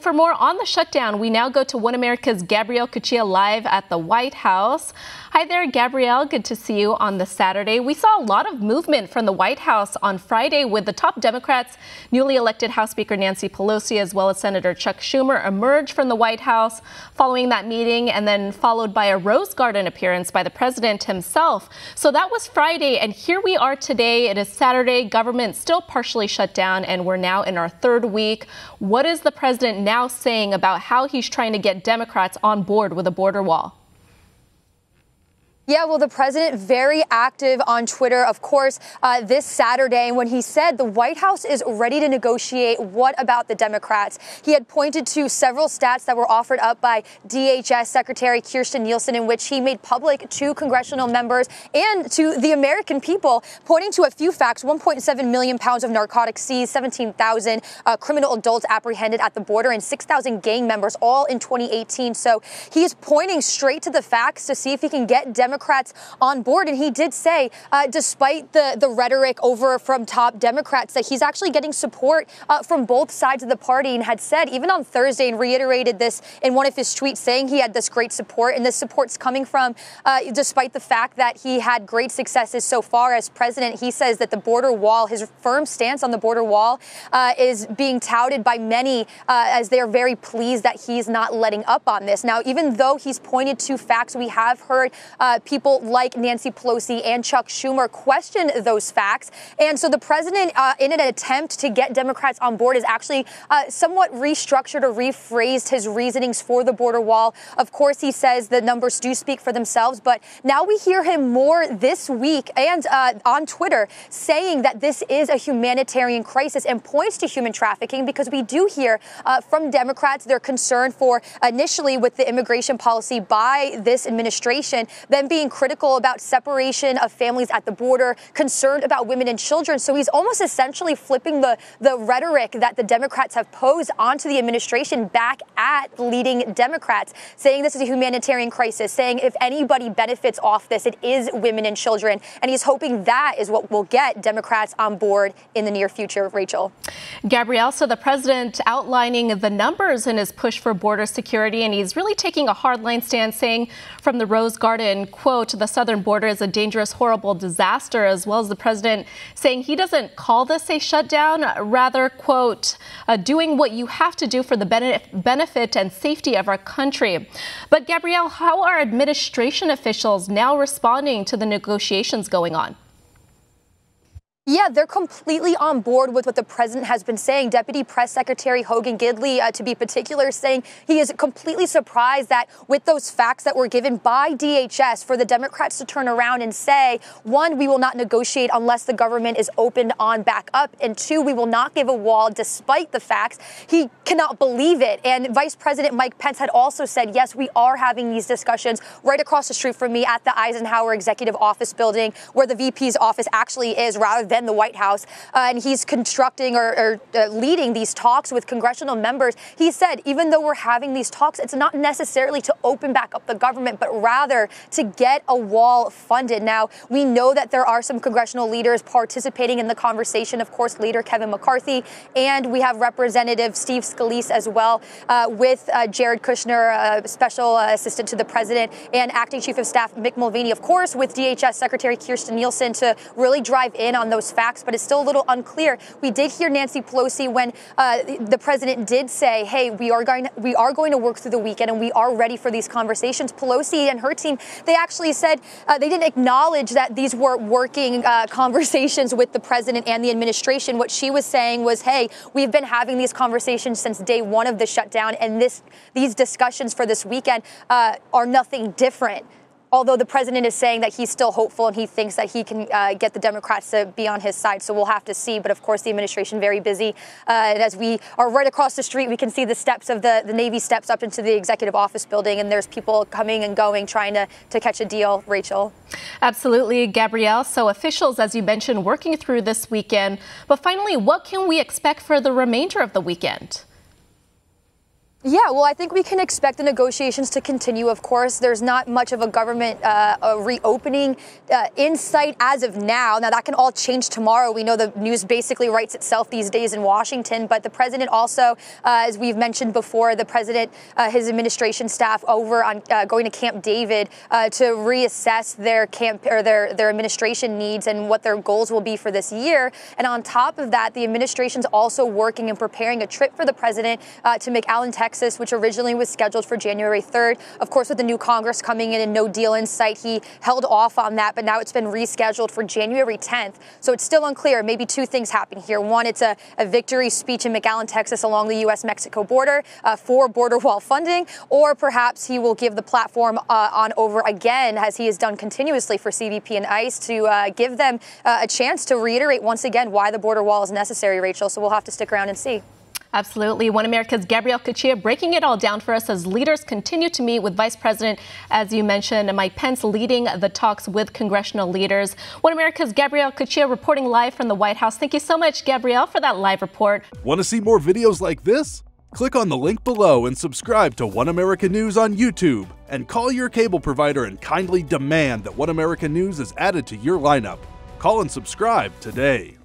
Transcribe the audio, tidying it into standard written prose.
For more on the shutdown, we now go to One America's Gabrielle Cuccia live at the White House. Hi there, Gabrielle. Good to see you on the Saturday. We saw a lot of movement from the White House on Friday with the top Democrats, newly elected House Speaker Nancy Pelosi, as well as Senator Chuck Schumer, emerge from the White House following that meeting, and then followed by a Rose Garden appearance by the president himself. So that was Friday, and here we are today. It is Saturday. Government still partially shut down, and we're now in our third week. What is the president now saying about how he's trying to get Democrats on board with a border wall? Yeah, well, the president very active on Twitter, of course, this Saturday, when he said the White House is ready to negotiate. What about the Democrats? He had pointed to several stats that were offered up by DHS Secretary Kirstjen Nielsen, in which he made public to congressional members and to the American people, pointing to a few facts: 1.7 million pounds of narcotics seized, 17,000 criminal adults apprehended at the border, and 6,000 gang members, all in 2018. So he is pointing straight to the facts to see if he can get Democrats on board. And he did say, despite the rhetoric over from top Democrats, that he's actually getting support from both sides of the party, and had said even on Thursday and reiterated this in one of his tweets, saying he had this great support. And this support's coming from, despite the fact that he had great successes so far as president. He says that the border wall, his firm stance on the border wall, is being touted by many as they're very pleased that he's not letting up on this. Now, even though he's pointed to facts, we have heard people like Nancy Pelosi and Chuck Schumer question those facts. And so the president, in an attempt to get Democrats on board, has actually somewhat restructured or rephrased his reasonings for the border wall. Of course, he says the numbers do speak for themselves, but now we hear him more this week and on Twitter saying that this is a humanitarian crisis, and points to human trafficking, because we do hear from Democrats their concern for, initially with the immigration policy by this administration, then being critical about separation of families at the border, concerned about women and children. So he's almost essentially flipping the rhetoric that the Democrats have posed onto the administration back at leading Democrats, saying this is a humanitarian crisis, saying if anybody benefits off this, it is women and children. And he's hoping that is what will get Democrats on board in the near future. Rachel. Gabrielle, so the president outlining the numbers in his push for border security, and he's really taking a hardline stance, saying from the Rose Garden, quote, the southern border is a dangerous, horrible disaster, as well as the president saying he doesn't call this a shutdown, rather, quote, doing what you have to do for the benefit and safety of our country. But Gabrielle, how are administration officials now responding to the negotiations going on? Yeah, they're completely on board with what the president has been saying. Deputy Press Secretary Hogan Gidley, to be particular, saying he is completely surprised that with those facts that were given by DHS, for the Democrats to turn around and say, one, we will not negotiate unless the government is opened on back up, and two, we will not give a wall despite the facts. He cannot believe it. And Vice President Mike Pence had also said, yes, we are having these discussions right across the street from me at the Eisenhower Executive Office building, where the VP's office actually is, rather than the White House, and he's constructing or leading these talks with congressional members. He said, even though we're having these talks, it's not necessarily to open back up the government, but rather to get a wall funded. Now, we know that there are some congressional leaders participating in the conversation, of course, Leader Kevin McCarthy, and we have Representative Steve Scalise as well, with Jared Kushner, special assistant to the president, and acting chief of staff Mick Mulvaney, of course, with DHS Secretary Kirstjen Nielsen, to really drive in on those facts, but it's still a little unclear. We did hear Nancy Pelosi when the president did say, hey, we are going to work through the weekend and we are ready for these conversations. Pelosi and her team, they actually said they didn't acknowledge that these were working conversations with the president and the administration. What she was saying was, hey, we've been having these conversations since day one of the shutdown, and these discussions for this weekend are nothing different. Although the president is saying that he's still hopeful and he thinks that he can get the Democrats to be on his side. So we'll have to see. But of course, the administration very busy. And as we are right across the street, we can see the steps of the Navy steps up into the executive office building. And there's people coming and going trying to catch a deal, Rachel. Absolutely, Gabrielle. So officials, as you mentioned, working through this weekend. But finally, what can we expect for the remainder of the weekend? Yeah, well, I think we can expect the negotiations to continue. Of course, there's not much of a government reopening in sight as of now. Now, that can all change tomorrow. We know the news basically writes itself these days in Washington, but the president also, as we've mentioned before, the president, his administration staff over on going to Camp David to reassess their their administration needs and what their goals will be for this year. And on top of that, the administration's also working and preparing a trip for the president to McAllen, Texas, which originally was scheduled for January 3rd. Of course, with the new Congress coming in and no deal in sight, he held off on that, but now it's been rescheduled for January 10th. So it's still unclear. Maybe two things happen here. One, it's a victory speech in McAllen, Texas along the U.S.-Mexico border for border wall funding, or perhaps he will give the platform on over again, as he has done continuously for CBP and ICE, to give them a chance to reiterate once again why the border wall is necessary, Rachel. So we'll have to stick around and see. Absolutely. One America's Gabrielle Cuccia breaking it all down for us as leaders continue to meet with Vice President, as you mentioned, Mike Pence leading the talks with congressional leaders. One America's Gabrielle Cuccia reporting live from the White House. Thank you so much, Gabrielle, for that live report. Want to see more videos like this? Click on the link below and subscribe to One America News on YouTube. And call your cable provider and kindly demand that One America News is added to your lineup. Call and subscribe today.